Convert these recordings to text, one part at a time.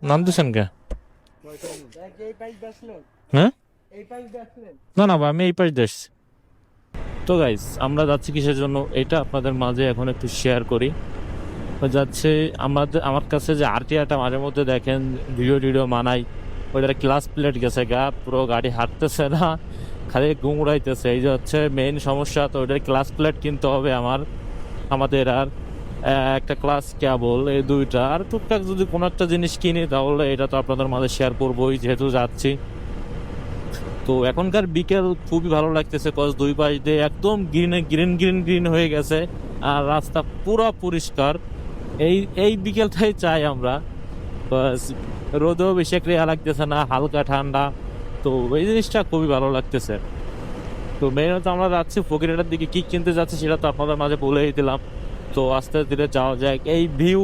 নামতেছেন কে? হ্যাঁ, না না ভাই, আমি এই পাশ দিয়ে আসছি। তো গাইস, আমরা যাচ্ছি কিসের জন্য এটা আপনাদের মাঝে এখন একটু শেয়ার করি। যাচ্ছে আমার কাছে যে আরটিআরটা মাঝে মধ্যে দেখেন ভিডিও টিডিও মানাই, ওইটার ক্লাস প্লেট গেছে গা, পুরো গাড়ি হাঁটতেছে না, খালি গুমড়াইতেছে। এই যে হচ্ছে মেইন সমস্যা। তো ওইটার ক্লাস প্লেট কিনতে হবে আমাদের আর একটা ক্লাস কেবল, এই দুইটা আর টুকটাক যদি কোনো একটা জিনিস কিনি তাহলে এটা তো আপনাদের মাঝে শেয়ার করবোই, যেহেতু যাচ্ছি। তো এখনকার বিকেল খুবই ভালো লাগতেছে, কজ দুই পাশ দিয়ে একদম গ্রিন গ্রিন গ্রিন গ্রিন হয়ে গেছে আর রাস্তা পুরো পরিষ্কার। এই এই বিকেলটাই চাই আমরা। বাস, রোদও বেশি একটা ইয়া লাগতেছে না, হালকা ঠান্ডা। তো এই জিনিসটা খুবই ভালো লাগতেছে। তো মেইনত আমরা যাচ্ছি ফকিরহাটের দিকে, কি কিনতে যাচ্ছি সেটা তো আপনাদের মাঝে বলেই দিলাম। তো আস্তে ধীরে যাওয়া যায় এই ভিউ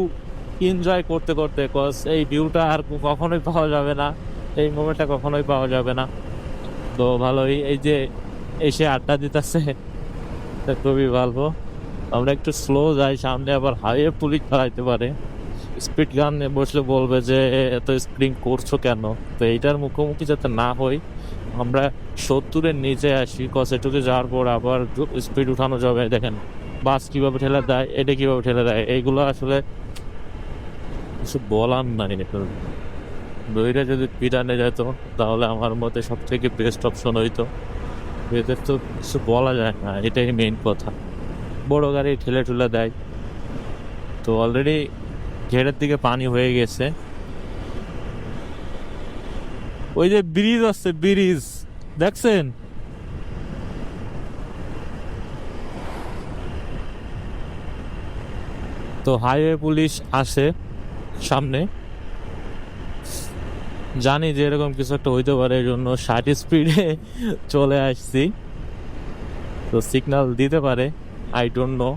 এনজয় করতে করতে, কজ এই ভিউটা আর কখনোই পাওয়া যাবে না, এই মোমেন্টটা কখনোই পাওয়া যাবে না। তো ভালোই, এই যে এসে আড্ডা দিতেছে, খুবই ভালো। আমরা একটু স্লো যাই, সামনে আবার হাইওয়ে পুলিশ চালাইতে পারে, স্পিড গান বসলে বলবে যে এত স্প্রিং করছো কেন। তো এইটার মুখোমুখি যাতে না হই, আমরা 70-এর নিচে আসি, কজ এটুকু যাওয়ার পর আবার স্পিড উঠানো যাবে। দেখেন বাস কিভাবে ঠেলে দেয়, এটা কিভাবে ঠেলে দেয়, এইগুলো আসলে কিছু বলার নাই। দইটা যদি পিটানে যেত তাহলে আমার মতে সব থেকে বেস্ট অপশন হইতো। এদের তো কিছু বলা যায় না, এটাই মেইন কথা। বড় গাড়ি ঠেলে ঠুলে দেয়। তো অলরেডি ঘেরের দিকে পানি হয়ে গেছে। ওই যে ব্রিজ আছে, ব্রিজ দেখছেন? তো হাইওয়ে পুলিশ আসে সামনে, জানি যে এরকম কিছু একটা হইতে পারে, এই জন্য 60 স্পিডে চলে আসছি। তো সিগন্যাল দিতে পারে, আই ডোন্ট নো,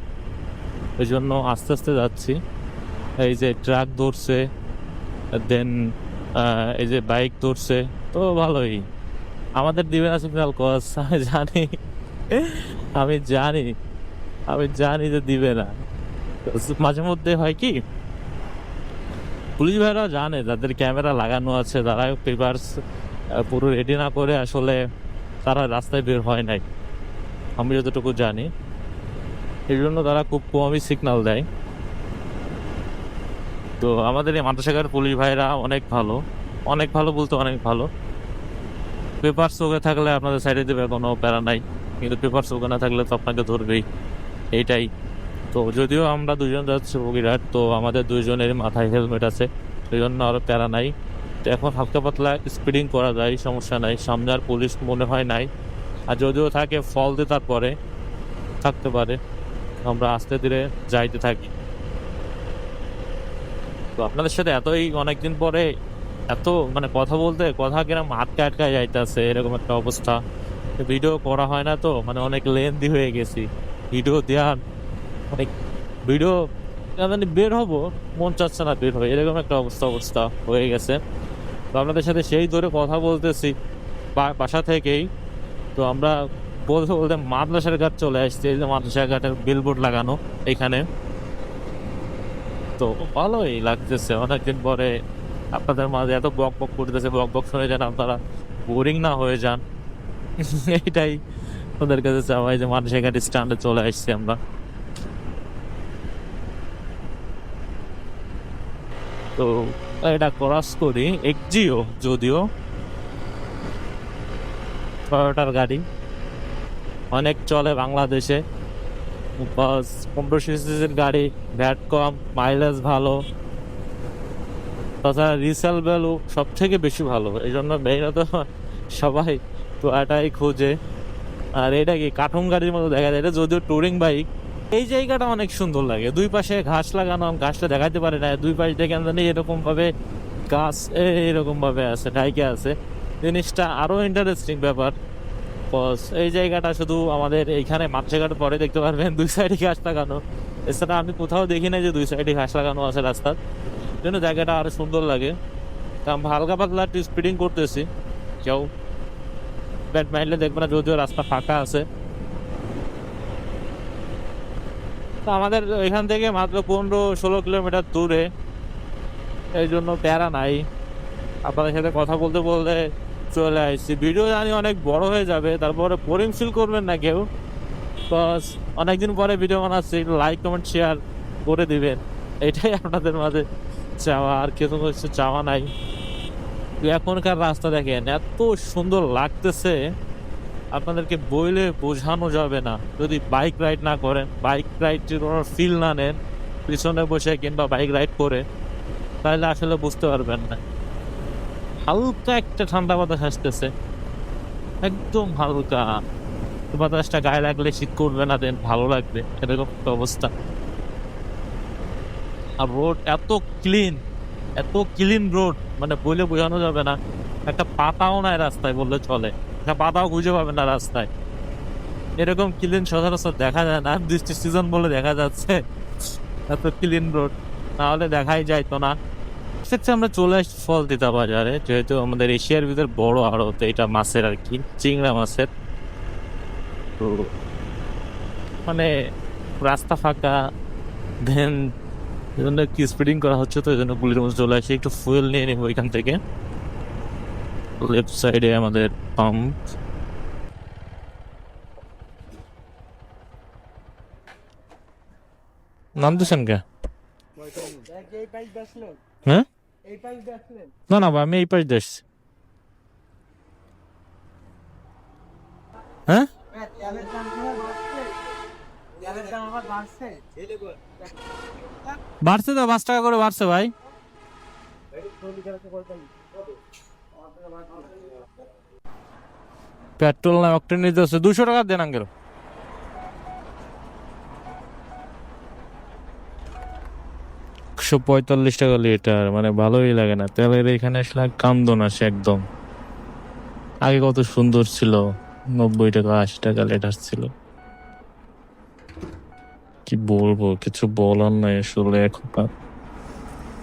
এই জন্য আস্তে আস্তে যাচ্ছি। এই যে ট্রাক ধরছে, দেন এই যে বাইক ধরছে। তো ভালোই, আমাদের দিবে না সিগন্যাল, কজ আমি জানি, আমি জানি আমি জানি যে দিবে না। মাঝে মধ্যে হয় কি, পুলিশ ভাইরা জানে যাদের ক্যামেরা লাগানো আছে, তারা পেপারস পুরো রেডি না করে আসলে তারা রাস্তায় বের হয় নাই, আমি যতটুকু জানি। এই জন্য তারা খুব কমই সিগন্যাল দেয়। তো আমাদের এই মাদ্রাসাঘাট পুলিশ ভাইরা অনেক ভালো, অনেক ভালো বলতে অনেক ভালো। পেপার চোখে থাকলে আপনাদের সাইডে দেবে, কোনো প্যারা নাই, কিন্তু পেপার চোখে না থাকলে তো আপনাকে ধরবেই, এইটাই। তো যদিও আমরা দুজন যাচ্ছি বগুড়ার, তো আমাদের দুইজনের মাথায় হেলমেট আছে, সেই জন্য আরও প্যারা নাই। তো এখন হালকা পাতলা স্পিডিং করা যায়, সমস্যা নাই, সামনে আর পুলিশ মনে হয় নাই। আর যদিও থাকে ফল দিয়ে তারপরে থাকতে পারে, আমরা আস্তে ধীরে যাইতে থাকি। তো আপনাদের সাথে এতই অনেকদিন পরে এত মানে কথা বলতে কথা কিরম আটকা আটকা যাইতেছে, এরকম একটা অবস্থা। ভিডিও করা হয় না, তো মানে অনেক লেন্দি হয়ে গেছি ভিডিও দেওয়ার, অনেক ভিডিও মানে বের হবো মন চাচ্ছে না বের হয়ে, এরকম একটা অবস্থা হয়ে গেছে। তো আপনাদের সাথে সেই ধরে কথা বলতেছি বাসা থেকেই। তো আমরা বলতে বলতে মাদ্রাসার ঘাট চলে আসছি, এই যে মাদ্রাসার ঘাটের বিলবোর্ড লাগানো এখানে। তো ভালোই লাগতেছে অনেকদিন পরে আপনাদের মাঝে এত বক বক করতেছে, বক বক শুনে যেন আপনারা বোরিং না হয়ে যান, এইটাই ওদের কাছে চাওয়াই, যে মাদ্রাসার ঘাট স্ট্যান্ডে চলে আসছি আমরা। তো এটা ক্রস করি এক্সিও, যদিও টয়োটার গাড়ি অনেক চলে বাংলাদেশে, বাস 1500 সিসির গাড়ি, ভ্যাট কম, মাইলেজ ভালো, তাছাড়া রিসেল ভ্যালু সব থেকে বেশি ভালো, এই জন্য মেইনত সবাই টয়োটাই খোঁজে। আর এটা কি কার্টুন গাড়ির মতো দেখা যায়, এটা যদিও টুরিং বাইক। এই জায়গাটা অনেক সুন্দর লাগে, দুই পাশে ঘাস লাগানো, ঘাসটা দেখাতে পারে না, দুই পাশ দেখে জানি এরকম ভাবে গাছ এরকম ভাবে আছে, ঢাইকে আছে, জিনিসটা আরো ইন্টারেস্টিং ব্যাপার। এই জায়গাটা শুধু আমাদের এইখানে মাঠঘাট পরে দেখতে পারবেন দুই সাইডে ঘাস লাগানো, এছাড়া আমি কোথাও দেখি না যে দুই সাইডে ঘাস লাগানো আছে রাস্তার জন্য, জায়গাটা আরো সুন্দর লাগে। তা আমরা হালকা পাতলা একটু স্পিডিং করতেছি, কেউ ব্যাট মাইলে দেখবে না, যদিও রাস্তা ফাঁকা আছে। তো আমাদের এখান থেকে মাত্র 15-16 কিলোমিটার দূরে এই জন্য প্যারা নাই। আপনাদের সাথে কথা বলতে বলতে চলে আসছি। ভিডিও জানি অনেক বড় হয়ে যাবে, তারপরে বোরিং ফিল করবেন না কেউ। বাস অনেকদিন পরে ভিডিও বানাচ্ছি, লাইক কমেন্ট শেয়ার করে দিবেন, এটাই আপনাদের মাঝে চাওয়া, আর কিছু কিছু চাওয়া নাই। এখনকার রাস্তা দেখেন এত সুন্দর লাগতেছে, আপনাদেরকে বইলে বোঝানো যাবে না। যদি বাইক রাইড না করেন, বাইক রাইড ফিল না নেন পিছনে বসে কিংবা বাইক রাইড করে, তাহলে আসলে বুঝতে পারবেন না। হালকা একটা ঠান্ডা বাতাস আসতেছে, একদম হালকা বাতাসটা গায়ে লাগলে শীত করবে না, দেন ভালো লাগবে, এরকম একটা অবস্থা। আর রোড এত ক্লিন রোড, মানে বলে বোঝানো যাবে না। একটা পাতাও নাই রাস্তায় বললে চলে, একটা পাতাও খুঁজে পাবে না রাস্তায়। এরকম ক্লিন সচরাচর দেখা যায় না, বৃষ্টির সিজন বলে দেখা যাচ্ছে এত ক্লিন রোড, না হলে দেখাই যাইতো না। সেক্ষেত্রে আমরা চলে আসছি ফলতিতা বাজারে, যেহেতু আমাদের এশিয়ার ভিতর বড় আড়ত এটা মাছের আর কি, চিংড়া মাছের। তো মানে রাস্তা ফাঁকা, দেন এই জন্য কি স্পিডিং করা হচ্ছে, তো এই জন্য পুলিশের মধ্যে চলে আসি, একটু ফুয়েল নিয়ে নেবো এখান থেকে। লেফট সাইডে আমাদের পাম্প। নামতেছেন কে? হ্যাঁ, না না ভাই, আমি এই পাশ দিয়ে আসছি। হ্যাঁ, বাড়ছে তো, 5 টাকা করে বাড়ছে ভাই। পেট্রোল না অক্টেন নিতে হচ্ছে, 200 টাকা দেন আঙ্কেল। 145 টাকা লিটার, মানে ভালোই লাগে না। তেলের এখানে আসলে কান্দন আসে একদম। আগে কত সুন্দর ছিল, 90 টাকা 80 টাকা লিটার ছিল। কি বলবো, কিছু বলার নাই আসলে। এখন আর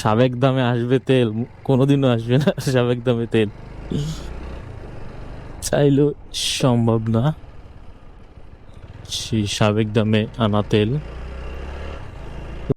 সাবেক দামে আসবে তেল, কোনোদিনও আসবে না সাবেক দামে তেল, চাইলেও সম্ভব না সেই সাবেক দামে আনা তেল।